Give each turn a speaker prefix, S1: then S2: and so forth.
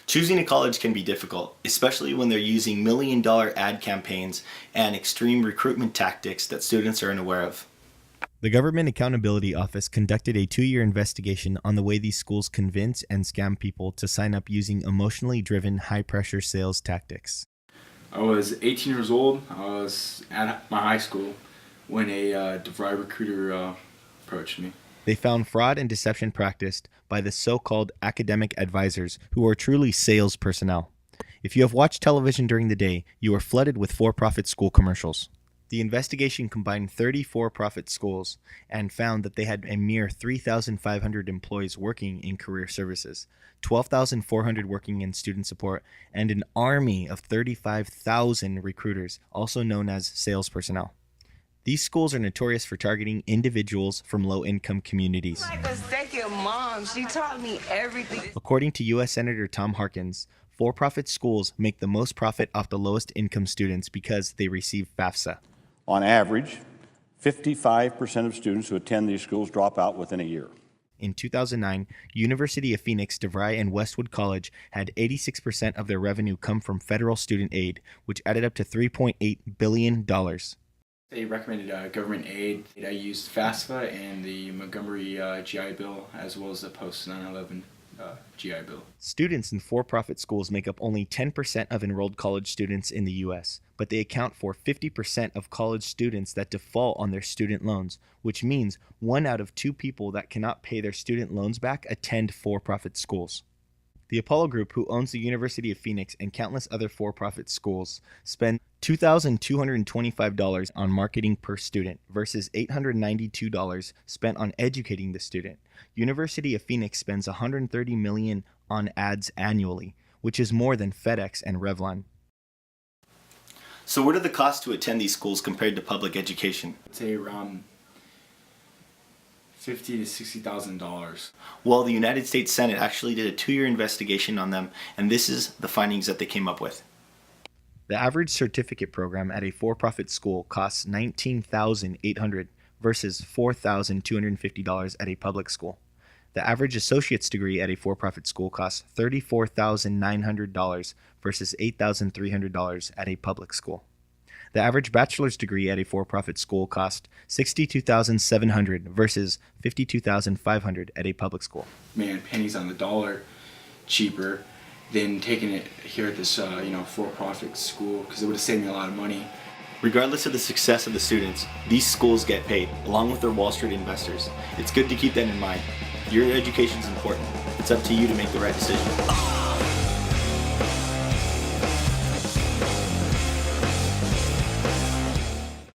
S1: Choosing a college can be difficult, especially when they're using million-dollar ad campaigns and extreme recruitment tactics that students are unaware of.
S2: The Government Accountability Office conducted a 2-year investigation on the way these schools convince and scam people to sign up using emotionally driven, high-pressure sales tactics.
S3: I was 18 years old. I was at my high school when a DeVry recruiter approached me.
S2: They found fraud and deception practiced by the so-called academic advisors, who are truly sales personnel. If you have watched television during the day, you are flooded with for-profit school commercials. The investigation combined 30 for-profit schools and found that they had a mere 3,500 employees working in career services, 12,400 working in student support, and an army of 35,000 recruiters, also known as sales personnel. These schools are notorious for targeting individuals from low-income communities.
S4: Like a second mom, she taught me everything.
S2: According to U.S. Senator Tom Harkins, for-profit schools make the most profit off the lowest income students because they receive FAFSA.
S5: On average, 55% of students who attend these schools drop out within a year.
S2: In 2009, University of Phoenix, DeVry, and Westwood College had 86% of their revenue come from federal student aid, which added up to $3.8 billion.
S3: They recommended government aid. I used FAFSA and the Montgomery GI Bill, as well as the post 9/11 GI Bill.
S2: Students in for-profit schools make up only 10% of enrolled college students in the U.S., but they account for 50% of college students that default on their student loans, which means 1 out of 2 people that cannot pay their student loans back attend for-profit schools. The Apollo Group, who owns the University of Phoenix and countless other for-profit schools, spend $2,225 on marketing per student versus $892 spent on educating the student. University of Phoenix spends $130 million on ads annually, which is more than FedEx and Revlon.
S1: So what are the costs to attend these schools compared to public education?
S3: I'd say around $50,000 to $60,000.
S1: Well, the United States Senate actually did a 2-year investigation on them, and this is the findings that they came up with.
S2: The average certificate program at a for-profit school costs $19,800 versus $4,250 at a public school. The average associate's degree at a for-profit school costs $34,900 versus $8,300 at a public school. The average bachelor's degree at a for-profit school costs $62,700 versus $52,500 at a public school.
S3: Man, pennies on the dollar cheaper than taking it here at this for-profit school, because it would have saved me a lot of money.
S1: Regardless of the success of the students, these schools get paid, along with their Wall Street investors. It's good to keep that in mind. Your education is important. It's up to you to make the right decision.